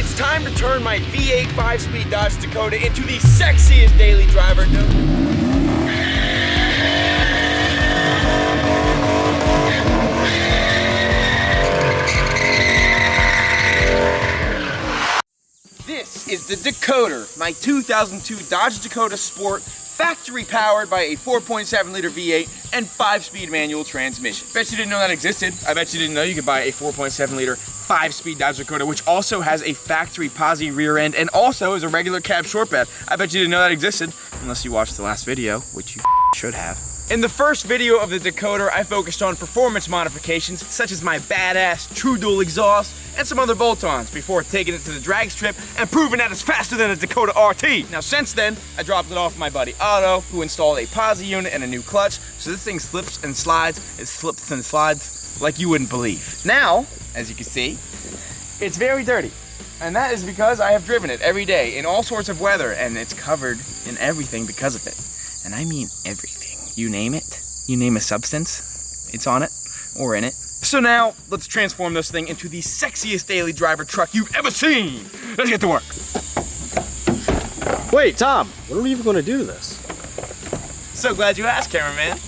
It's time to turn my V8 5-speed Dodge Dakota into the sexiest daily driver. This is the Dakota, my 2002 Dodge Dakota Sport, factory powered by a 4.7 liter V8 and 5-speed manual transmission. Bet you didn't know that existed. I bet you didn't know you could buy a 4.7 liter 5-speed Dodge Dakota, which also has a factory posi rear end and also is a regular cab short bed. I bet you didn't know that existed, unless you watched the last video, which you should have. In the first video of the Dakota, I focused on performance modifications, such as my badass true dual exhaust and some other bolt-ons before taking it to the drag strip and proving that it's faster than a Dakota RT. Now since then, I dropped it off my buddy Otto, who installed a posi unit and a new clutch, so this thing slips and slides. It slips and slides like you wouldn't believe. Now, as you can see, it's very dirty. And that is because I have driven it every day in all sorts of weather, and it's covered in everything because of it. And I mean everything. You name it, you name a substance, it's on it or in it. So now, let's transform this thing into the sexiest daily driver truck you've ever seen. Let's get to work. Wait, Tom, what are we even going to do to this? So glad you asked, cameraman.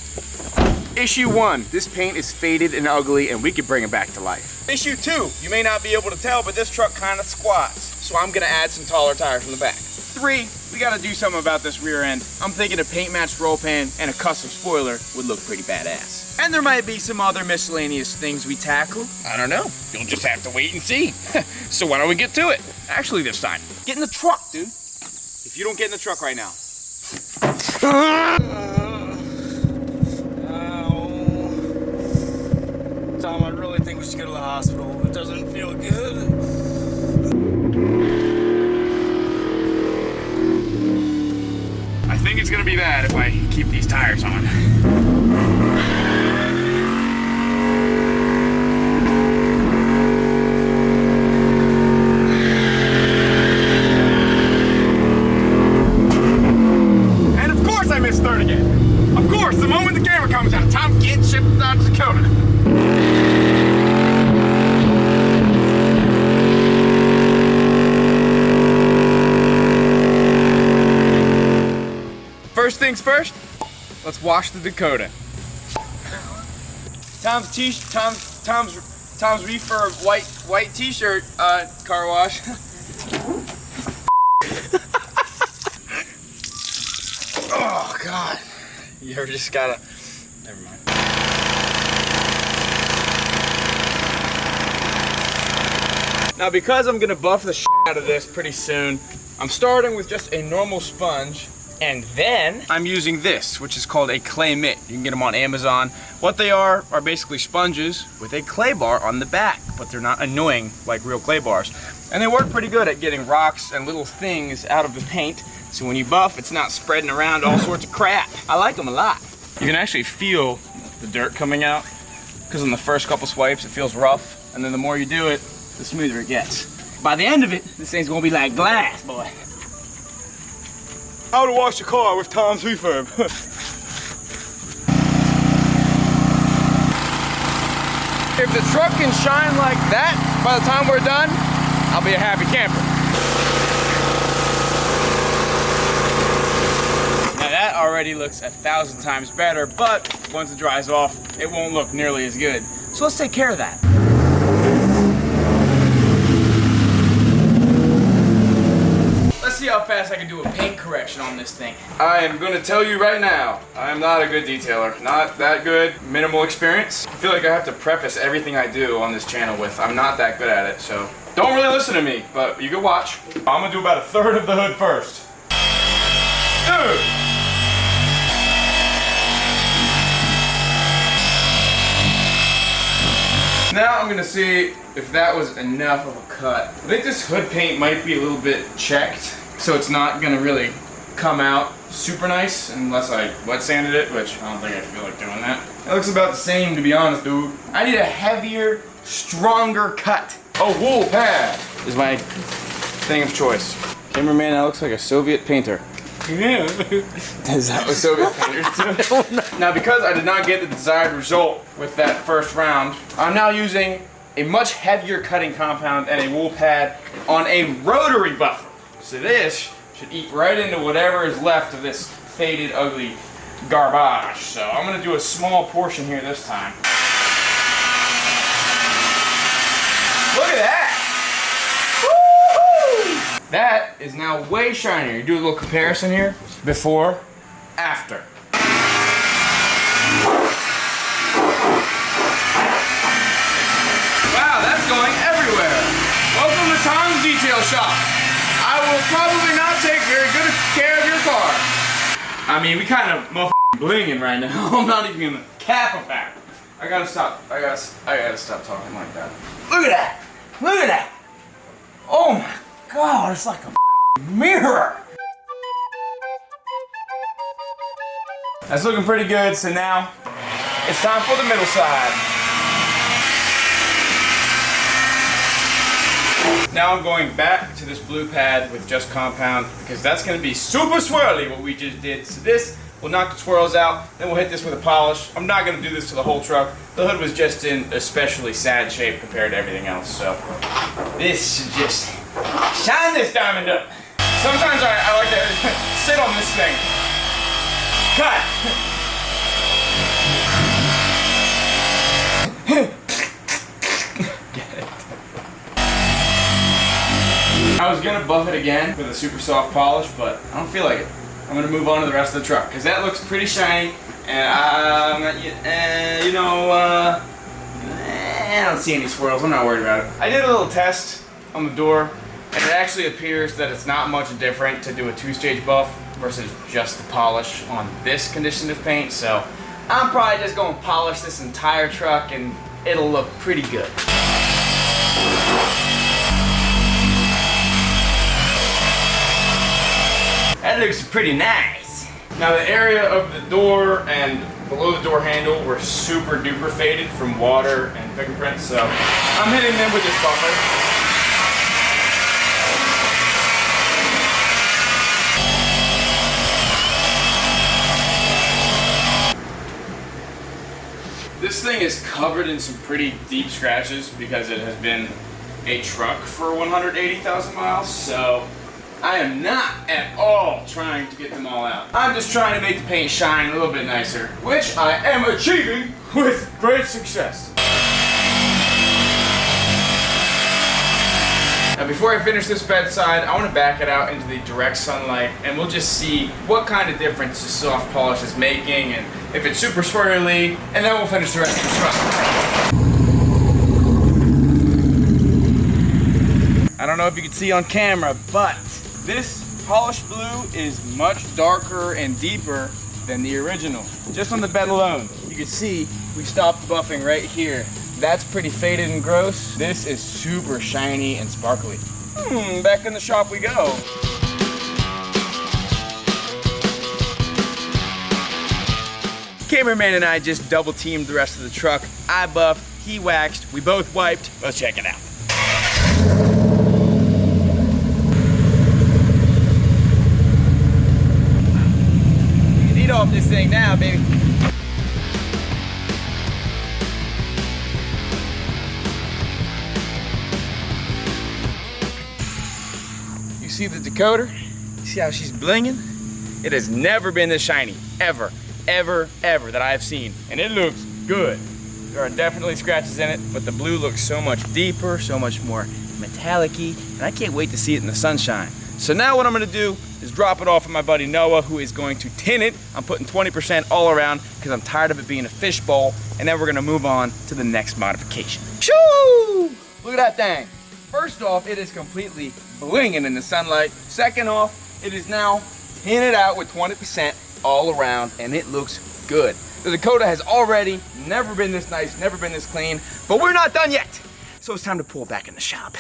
Issue 1, this paint is faded and ugly and we could bring it back to life. Issue 2, you may not be able to tell, but this truck kind of squats, so I'm gonna add some taller tires from the back. 3, we gotta do something about this rear end. I'm thinking a paint matched roll pan and a custom spoiler would look pretty badass. And there might be some other miscellaneous things we tackle. I don't know, you'll just have to wait and see. So why don't we get to it? Actually this time, get in the truck, dude. If you don't get in the truck right now. Tom, I really think we should go to the hospital. It doesn't feel good. I think it's gonna be bad if I keep these tires on. And of course I missed third again. Of course, the moment the camera comes out, Tom can't ship the Dodge Dakota. First things first, let's wash the Dakota. Tom's refurb white t-shirt car wash. Oh God, you ever just gotta, never mind. Now because I'm gonna buff the shit out of this pretty soon, I'm starting with just a normal sponge. And then I'm using this, which is called a clay mitt. You can get them on Amazon. What they are basically sponges with a clay bar on the back, but they're not annoying like real clay bars. And they work pretty good at getting rocks and little things out of the paint. So when you buff, it's not spreading around all sorts of crap. I like them a lot. You can actually feel the dirt coming out, because on the first couple swipes, it feels rough. And then the more you do it, the smoother it gets. By the end of it, this thing's gonna be like glass, boy. How to wash your car with Tom's refurb. If the truck can shine like that by the time we're done, I'll be a happy camper. Now that already looks 1,000 times better, but once it dries off, it won't look nearly as good. So let's take care of that. See how fast I can do a paint correction on this thing. I am going to tell you right now, I am not a good detailer. Not that good, minimal experience. I feel like I have to preface everything I do on this channel with I'm not that good at it, so don't really listen to me, but you can watch. I'm going to do about 1/3 of the hood first. Dude! Now I'm going to see if that was enough of a cut. I think this hood paint might be a little bit checked. So it's not gonna really come out super nice unless I wet sanded it, which I don't think I feel like doing that. It looks about the same, to be honest, dude. I need a heavier, stronger cut. A wool pad is my thing of choice. Cameraman, that looks like a Soviet painter. Yeah. Is that what Soviet painters do? Now because I did not get the desired result with that first round, I'm now using a much heavier cutting compound and a wool pad on a rotary buffer. So this should eat right into whatever is left of this faded, ugly garbage. So I'm gonna do a small portion here this time. Look at that! Woo-hoo! That is now way shinier. You do a little comparison here. Before, after. Wow, that's going everywhere. Welcome to Tom's Detail Shop. I will probably not take very good care of your car. I mean, we kind of motherfucking blinging right now. I'm not even gonna cap about it. I gotta stop. I gotta stop talking like that. Look at that! Look at that! Oh my God! It's like a mirror. That's looking pretty good. So now it's time for the middle side. Now I'm going back to this blue pad with just compound because that's going to be super swirly what we just did. So this will knock the swirls out, then we'll hit this with a polish. I'm not going to do this to the whole truck. The hood was just in especially sad shape compared to everything else. So this should just shine this diamond up. Sometimes I like to sit on this thing. Cut! I was gonna buff it again with a super soft polish, but I don't feel like it. I'm gonna move on to the rest of the truck because that looks pretty shiny, and I don't see any swirls. I'm not worried about it. I did a little test on the door, and it actually appears that it's not much different to do a two-stage buff versus just the polish on this condition of paint. So I'm probably just gonna polish this entire truck, and it'll look pretty good. That looks pretty nice. Now the area of the door and below the door handle were super duper faded from water and fingerprints, so I'm hitting them with this buffer. This thing is covered in some pretty deep scratches because it has been a truck for 180,000 miles, so I am not at all trying to get them all out. I'm just trying to make the paint shine a little bit nicer, which I am achieving with great success. Now before I finish this bedside, I want to back it out into the direct sunlight, and we'll just see what kind of difference the soft polish is making and if it's super swirly, and then we'll finish the rest of the truck. I don't know if you can see on camera, but this polished blue is much darker and deeper than the original. Just on the bed alone, you can see we stopped buffing right here. That's pretty faded and gross. This is super shiny and sparkly. Back in the shop we go. Cameraman and I just double teamed the rest of the truck. I buffed, he waxed, we both wiped. Let's check it out. Off this thing now, baby. You see the Dakota? See how she's blinging? It has never been this shiny, ever, ever, ever that I've seen, and it looks good. There are definitely scratches in it, but the blue looks so much deeper, so much more metallic-y, and I can't wait to see it in the sunshine. So now what I'm gonna do is drop it off with my buddy Noah, who is going to tin it. I'm putting 20% all around because I'm tired of it being a fishbowl, and then we're gonna move on to the next modification. Shoo! Look at that thing. First off, it is completely blinging in the sunlight. Second off, it is now tinted out with 20% all around, and it looks good. The Dakota has already never been this nice, never been this clean, but we're not done yet. So it's time to pull back in the shop.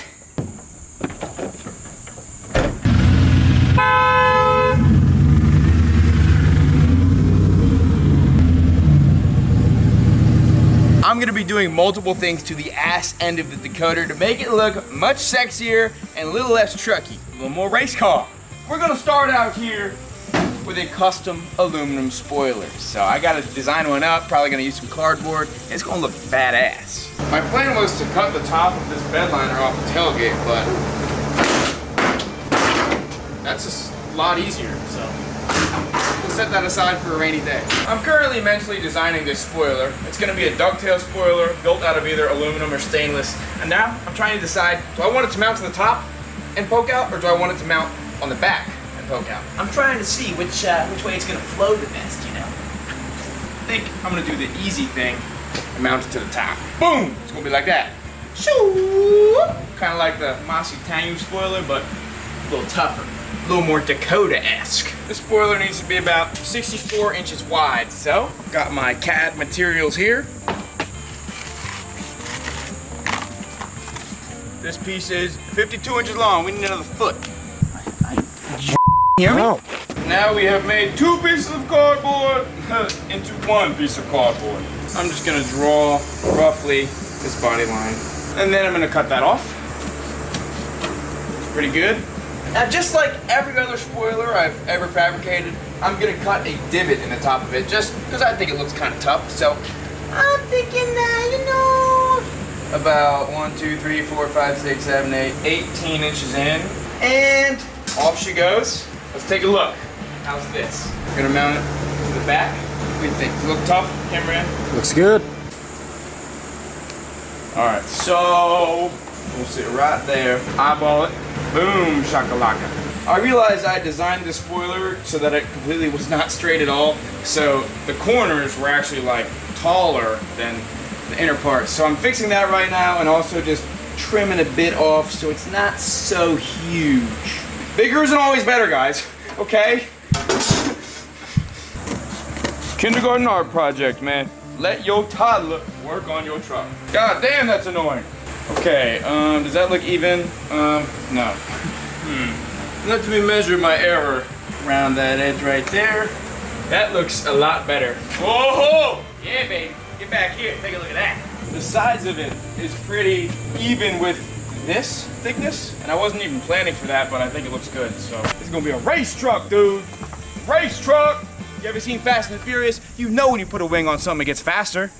I'm gonna be doing multiple things to the ass end of the Dakota to make it look much sexier and a little less trucky, a little more race car. We're gonna start out here with a custom aluminum spoiler. So I gotta design one up, probably gonna use some cardboard, and it's gonna look badass. My plan was to cut the top of this bed liner off the tailgate, but that's a lot easier, so we'll set that aside for a rainy day. I'm currently mentally designing this spoiler. It's gonna be a ducktail spoiler built out of either aluminum or stainless. And now I'm trying to decide, do I want it to mount to the top and poke out, or do I want it to mount on the back and poke out? I'm trying to see which way it's gonna flow the best, you know? I think I'm gonna do the easy thing and mount it to the top. Boom! It's gonna be like that. Shoo! Kind of like the Mossy Tangy spoiler, but a little tougher. A little more Dakota-esque. The spoiler needs to be about 64 inches wide, so got my CAD materials here. This piece is 52 inches long. We need another foot. Hear me? Now we have made 2 pieces of cardboard into 1 piece of cardboard. I'm just gonna draw roughly this body line, and then I'm gonna cut that off. It's pretty good. Now, just like every other spoiler I've ever fabricated, I'm gonna cut a divot in the top of it just because I think it looks kind of tough. So I'm thinking, you know, about 1, 2, 3, 4, 5, 6, 7, 8, 18 inches in, and off she goes. Let's take a look. How's this? We're gonna mount it to the back. What do you think? Does it look tough, cameraman? Looks good. All right, so we'll sit right there, eyeball it. Boom, shakalaka. I realized I designed the spoiler so that it completely was not straight at all. So the corners were actually like taller than the inner parts. So I'm fixing that right now and also just trimming a bit off so it's not so huge. Bigger isn't always better, guys, okay? Kindergarten art project, man. Let your toddler work on your truck. God damn, that's annoying. Okay, does that look even? No. Let me measure my error around that edge right there. That looks a lot better. Whoa! Yeah, baby. Get back here. Take a look at that. The size of it is pretty even with this thickness, and I wasn't even planning for that, but I think it looks good. So this is gonna be a race truck, dude. Race truck. You ever seen Fast and the Furious? You know when you put a wing on something, it gets faster.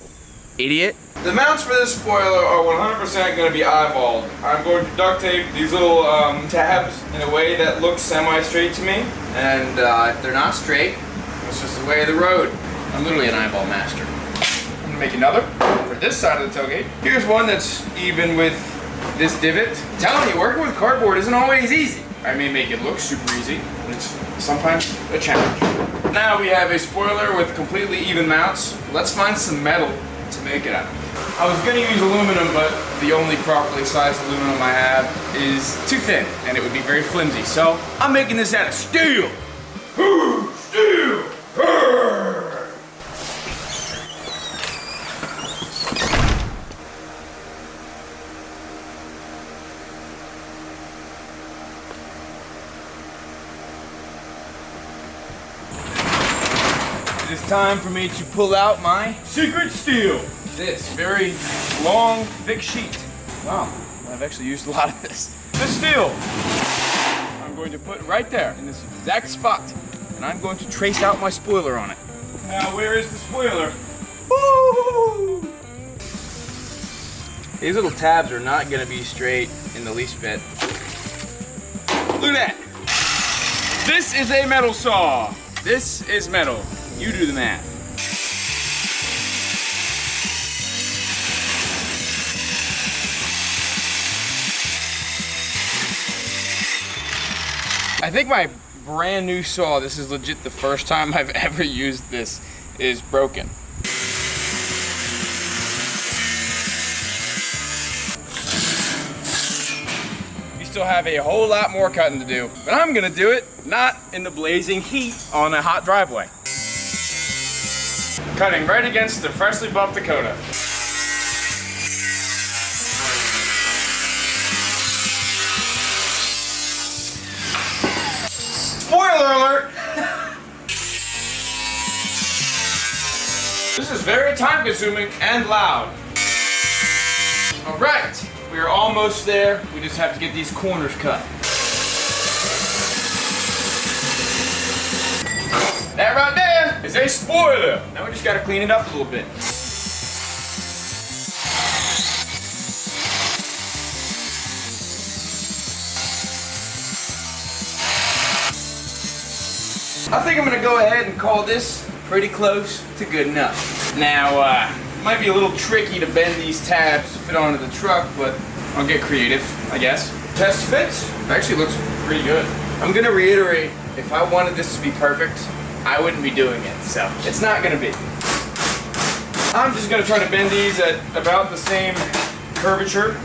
Idiot. The mounts for this spoiler are 100% going to be eyeballed. I'm going to duct tape these little tabs in a way that looks semi-straight to me. And if they're not straight, it's just the way of the road. I'm literally an eyeball master. I'm going to make another for this side of the tailgate. Here's one that's even with this divot. I'm telling you, working with cardboard isn't always easy. I may make it look super easy, but it's sometimes a challenge. Now we have a spoiler with completely even mounts. Let's find some metal to make it out of. I was going to use aluminum, but the only properly sized aluminum I have is too thin, and it would be very flimsy. So I'm making this out of steel. Steel. It is time for me to pull out my secret steel. This very long, thick sheet. Wow, I've actually used a lot of this. This steel, I'm going to put right there in this exact spot, and I'm going to trace out my spoiler on it. Now, where is the spoiler? Woo! These little tabs are not going to be straight in the least bit. Look at that. This is a metal saw. This is metal. You do the math. I think my brand new saw, this is legit the first time I've ever used this, is broken. We still have a whole lot more cutting to do, but I'm gonna do it not in the blazing heat on a hot driveway. Cutting right against the freshly buffed Dakota. Spoiler alert! This is very time consuming and loud. Alright, we are almost there. We just have to get these corners cut. That right there is a spoiler. Now we just gotta clean it up a little bit. I think I'm gonna go ahead and call this pretty close to good enough. Now, it might be a little tricky to bend these tabs to fit onto the truck, but I'll get creative, I guess. Test fits. Actually looks pretty good. I'm gonna reiterate, if I wanted this to be perfect, I wouldn't be doing it, so it's not gonna be. I'm just gonna try to bend these at about the same curvature.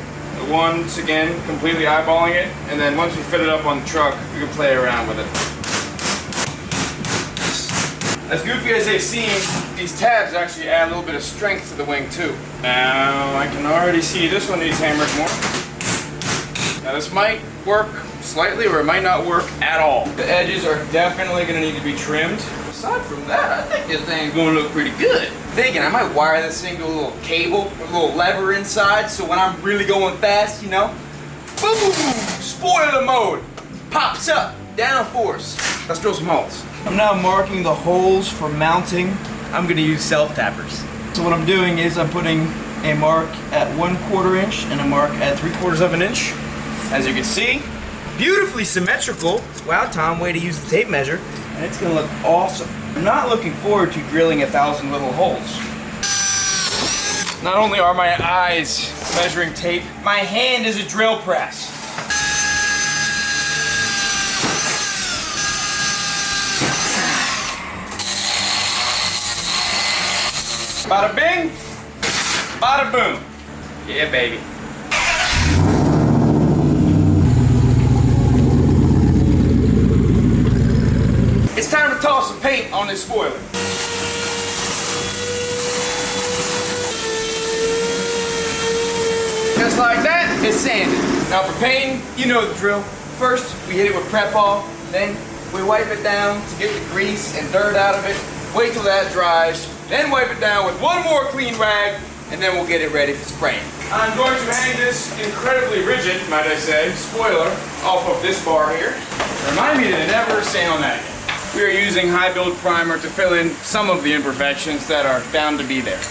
Once again, completely eyeballing it, and then once we fit it up on the truck, we can play around with it. As goofy as they seem, these tabs actually add a little bit of strength to the wing too. Now, I can already see this one needs hammered more. Now this might work slightly or it might not work at all. The edges are definitely gonna need to be trimmed. Aside from that, I think this thing's gonna look pretty good. Thinking I might wire this thing to a little cable, a little lever inside, so when I'm really going fast, you know, boom, spoiler mode, pops up, down force. Let's drill some holes. I'm now marking the holes for mounting. I'm gonna use self-tappers. So what I'm doing is I'm putting a mark at 1/4 inch and a mark at 3/4 of an inch. As you can see, beautifully symmetrical. Wow, Tom, way to use the tape measure. And it's gonna look awesome. I'm not looking forward to drilling 1,000 little holes. Not only are my eyes measuring tape, my hand is a drill press. Bada bing, bada boom. Yeah, baby. It's time to toss some paint on this spoiler. Just like that, it's sanded. Now for painting, you know the drill. First, we hit it with Prep-All, then we wipe it down to get the grease and dirt out of it. Wait till that dries. Then wipe it down with one more clean rag, and then we'll get it ready for spraying. I'm going to hang this incredibly rigid, might I say, spoiler off of this bar here. Remind me to never sand on that again. We are using high build primer to fill in some of the imperfections that are bound to be there.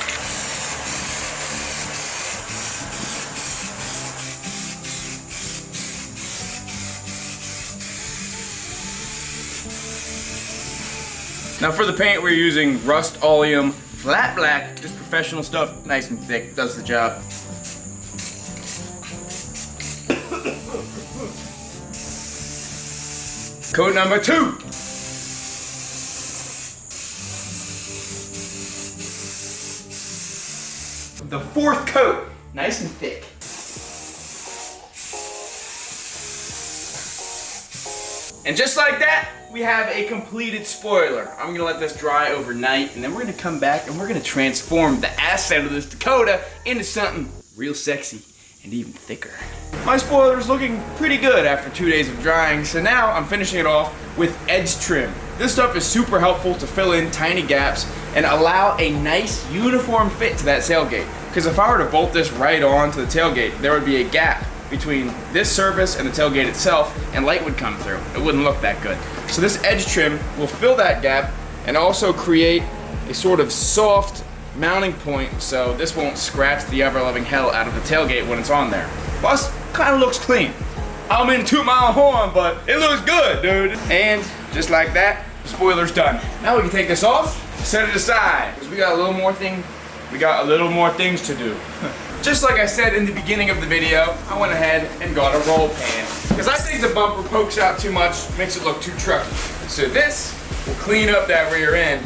Now for the paint, we're using Rust-Oleum Flat Black. Just professional stuff, nice and thick, does the job. Coat number 2. The 4th coat, nice and thick. And just like that, we have a completed spoiler. I'm gonna let this dry overnight, and then we're gonna come back and we're gonna transform the ass end of this Dakota into something real sexy and even thicker. My spoiler is looking pretty good after 2 days of drying, so now I'm finishing it off with edge trim. This stuff is super helpful to fill in tiny gaps and allow a nice uniform fit to that tailgate. Because if I were to bolt this right on to the tailgate, there would be a gap between this surface and the tailgate itself, and light would come through. It wouldn't look that good. So this edge trim will fill that gap and also create a sort of soft mounting point, so this won't scratch the ever-loving hell out of the tailgate when it's on there. Plus, kind of looks clean. I don't mean to toot my own horn, but it looks good, dude. And just like that, the spoiler's done. Now we can take this off, set it aside, because we got a little more things to do. Just like I said in the beginning of the video, I went ahead and got a roll pan. Because I think the bumper pokes out too much, makes it look too trucky. So this will clean up that rear end,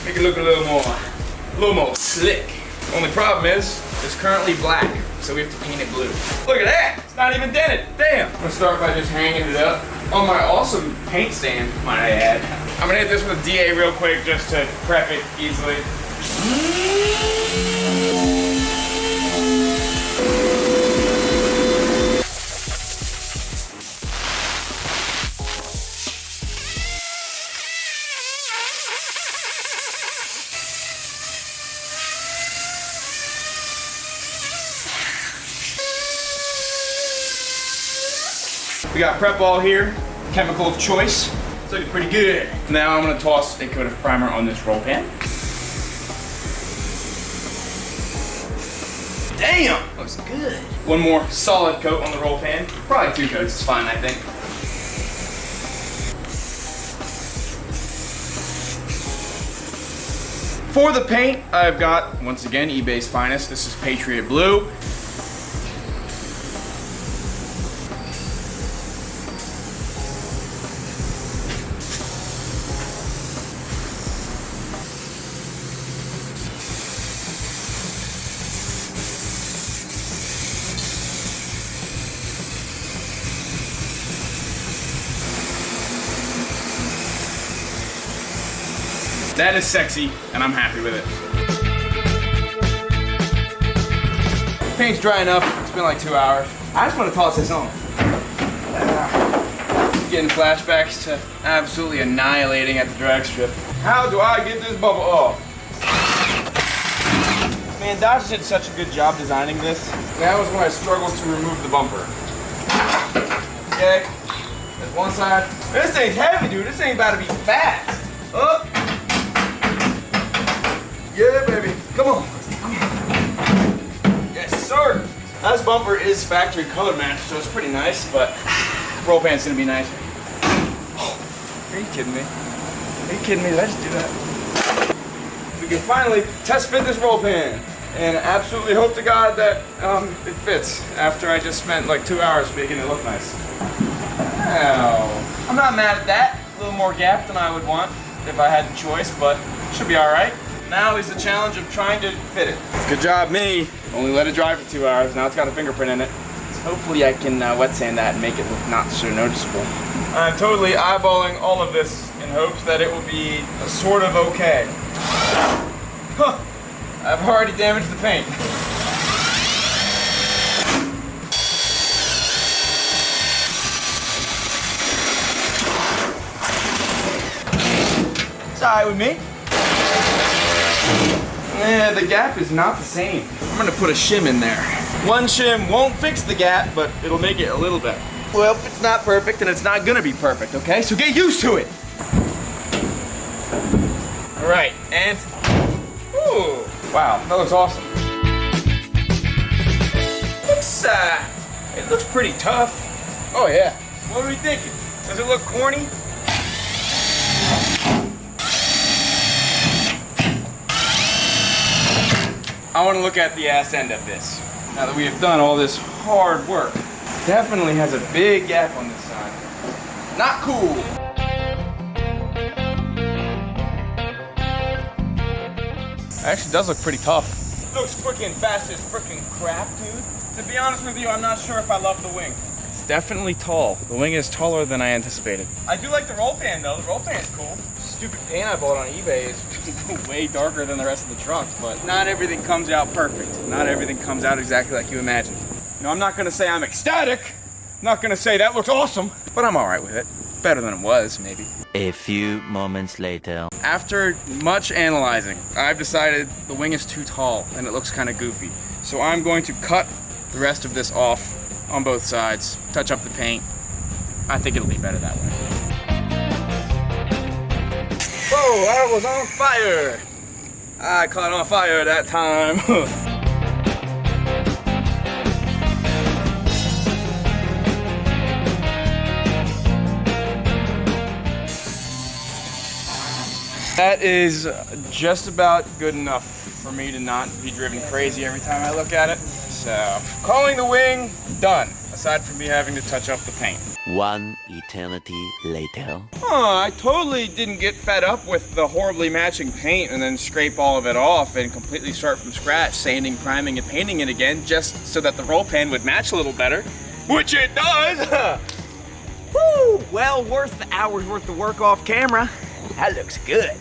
make it look a little more slick. The only problem is, it's currently black, so we have to paint it blue. Look at that, it's not even dented, damn. I'm gonna start by just hanging it up on my awesome paint stand, might I add. I'm gonna hit this with a DA real quick just to prep it easily. We got Prep-All here, chemical of choice. It's looking pretty good. Now I'm gonna toss a coat of primer on this roll pan. Damn, looks good. One more solid coat on the roll pan. Probably 2 coats is fine, I think. For the paint, I've got, once again, eBay's finest. This is Patriot Blue. That is sexy, and I'm happy with it. Paint's dry enough. It's been like 2 hours. I just want to toss this on. Getting flashbacks to absolutely annihilating at the drag strip. How do I get this bubble off? Man, Dodge did such a good job designing this. That was when I struggled to remove the bumper. Okay, that's one side. This thing's heavy, dude. This ain't about to be fast. Up. Yeah, baby. Come on. Yes, sir. This bumper is factory color matched, so it's pretty nice, but roll pan's gonna be nicer. Oh, are you kidding me? Are you kidding me? Did I just do that? We can finally test fit this roll pan, and absolutely hope to God that it fits after I just spent like 2 hours making it look nice. Wow. I'm not mad at that. A little more gap than I would want if I had the choice, but it should be all right. Now is the challenge of trying to fit it. Good job, me. Only let it dry for 2 hours. Now it's got a fingerprint in it. So hopefully I can wet sand that and make it look not so noticeable. I'm totally eyeballing all of this in hopes that it will be sort of okay. Huh. I've already damaged the paint. It's all right with me. Yeah, the gap is not the same. I'm gonna put a shim in there. One shim won't fix the gap, but it'll make it a little better. Well, it's not perfect and it's not gonna be perfect, okay? So get used to it. All right, and, ooh, wow, that looks awesome. It looks pretty tough. Oh yeah. What are we thinking? Does it look corny? I want to look at the ass end of this. Now that we have done all this hard work. Definitely has a big gap on this side. Not cool. Actually does look pretty tough. Looks freaking fast as freaking crap, dude. To be honest with you, I'm not sure if I love the wing. It's definitely tall. The wing is taller than I anticipated. I do like the roll pan though. The roll pan's cool. Stupid paint I bought on eBay is way darker than the rest of the truck, but not everything comes out perfect. Not everything comes out exactly like you imagined. You know, I'm not gonna say I'm ecstatic. I'm not gonna say that looks awesome, but I'm all right with it. Better than it was, maybe. A few moments later. After much analyzing, I've decided the wing is too tall and it looks kind of goofy. So I'm going to cut the rest of this off on both sides, touch up the paint. I think it'll be better that way. Whoa, I was on fire. I caught on fire that time. That is just about good enough for me to not be driven crazy every time I look at it. So, calling the wing, done. Aside from me having to touch up the paint. One eternity later. I totally didn't get fed up with the horribly matching paint and then scrape all of it off and completely start from scratch, sanding, priming, and painting it again just so that the roll pan would match a little better, which it does. Woo! Well worth the hour's worth of work off camera. That looks good.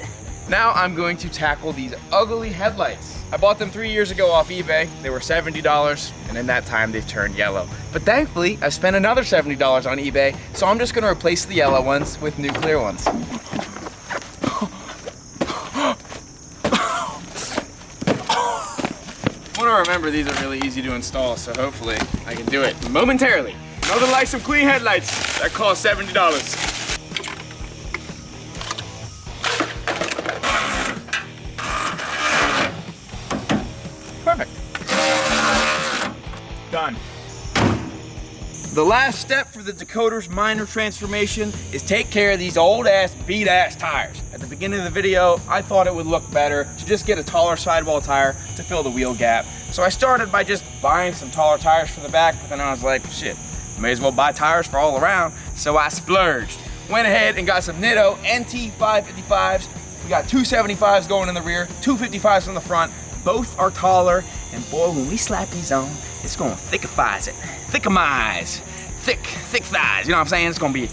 Now I'm going to tackle these ugly headlights. I bought them 3 years ago off eBay. They were $70, and in that time they've turned yellow. But thankfully, I spent another $70 on eBay, so I'm just gonna replace the yellow ones with new clear ones. I want to remember these are really easy to install, so hopefully I can do it momentarily. Nothing like some clean headlights that cost $70. The last step for the Dakota's minor transformation is take care of these old ass, beat ass tires. At the beginning of the video, I thought it would look better to just get a taller sidewall tire to fill the wheel gap. So I started by just buying some taller tires for the back, but then I was like, shit, may as well buy tires for all around. So I splurged. Went ahead and got some Nitto NT 555s. We got 275s going in the rear, 255s in the front. Both are taller, and boy, when we slap these on, it's gonna thickifies it. Thickamize. Thick thighs, you know what I'm saying? It's gonna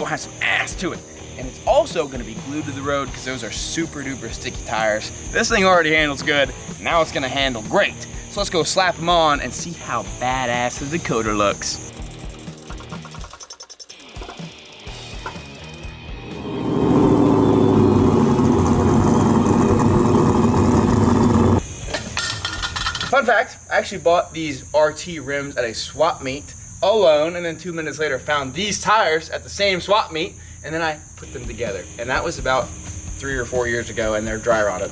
have some ass to it. And it's also gonna be glued to the road because those are super duper sticky tires. This thing already handles good, now it's gonna handle great. So let's go slap them on and see how badass the Dakota looks. Fun fact, I actually bought these RT rims at a swap meet alone, and then 2 minutes later found these tires at the same swap meet, and then I put them together. And that was about 3 or 4 years ago, and they're dry rotted.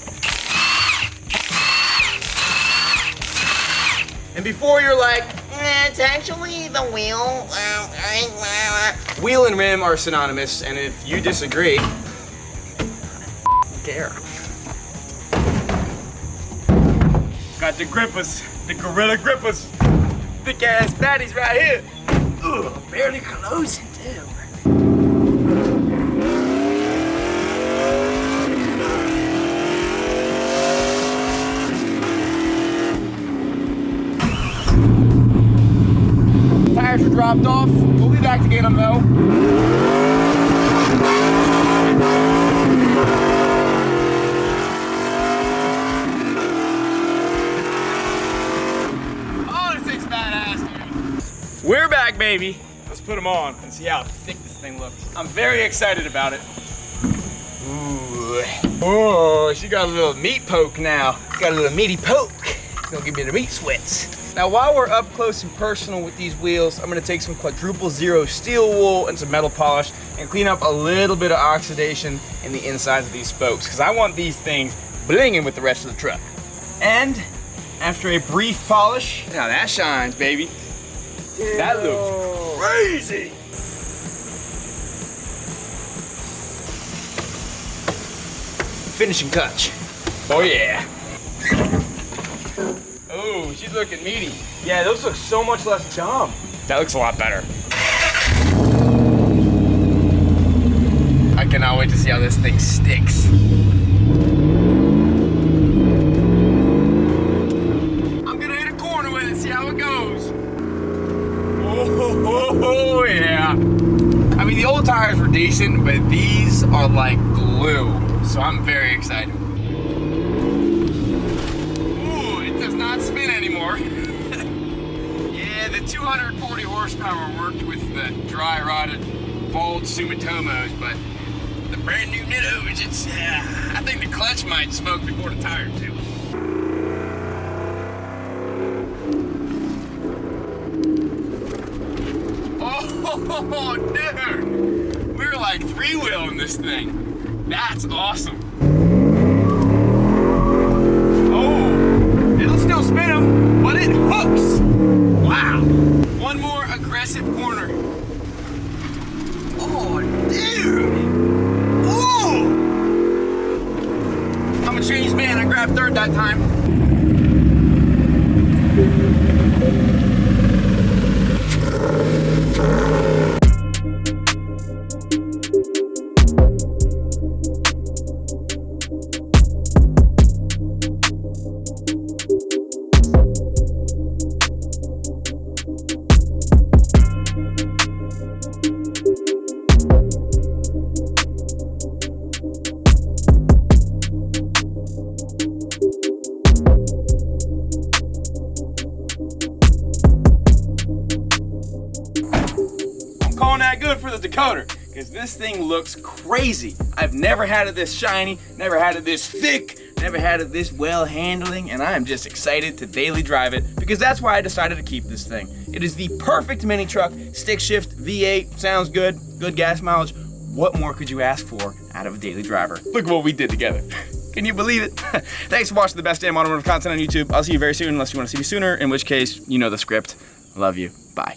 And before you're like, It's actually the wheel. wheel and rim are synonymous, and if you disagree, I don't care. Got the grippers, the gorilla grippers. Thick ass baddies right here. Ugh, barely closing too. Tires are dropped off. We'll be back to get them though. We're back, baby. Let's put them on and see how thick this thing looks. I'm very excited about it. Ooh. Oh, she got a little meat poke now. Got a little meaty poke. Gonna give me the meat sweats. Now, while we're up close and personal with these wheels, I'm gonna take some quadruple zero steel wool and some metal polish and clean up a little bit of oxidation in the insides of these spokes, because I want these things blinging with the rest of the truck. And after a brief polish, now that shines, baby. That looks crazy. Finishing touch. Oh yeah. Oh, she's looking meaty. Yeah, those look so much less dumb. That looks a lot better. I cannot wait to see how this thing sticks. I'm gonna hit a corner with it, see how it goes. Oh yeah. I mean, the old tires were decent, but these are like glue. So I'm very excited. Ooh, it does not spin anymore. Yeah, the 240 horsepower worked with the dry rotted bald Sumitomos, but the brand new Nittos, it's, I think the clutch might smoke before the tire too. Oh, dude! We're like three-wheeling this thing. That's awesome. Oh, it'll still spin them, but it hooks. Wow. One more aggressive corner. Oh, dude. Oh! I'm a changed man. I grabbed third that time. Calling that good for the Dakota, because this thing looks crazy. I've never had it this shiny, never had it this thick, never had it this well handling, and I am just excited to daily drive it, because that's why I decided to keep this thing. It is the perfect mini truck, stick shift, V8, sounds good, good gas mileage. What more could you ask for out of a daily driver? Look at what we did together. Can you believe it? Thanks for watching the best damn automotive content on YouTube. I'll see you very soon, unless you want to see me sooner, in which case, you know the script. Love you. Bye.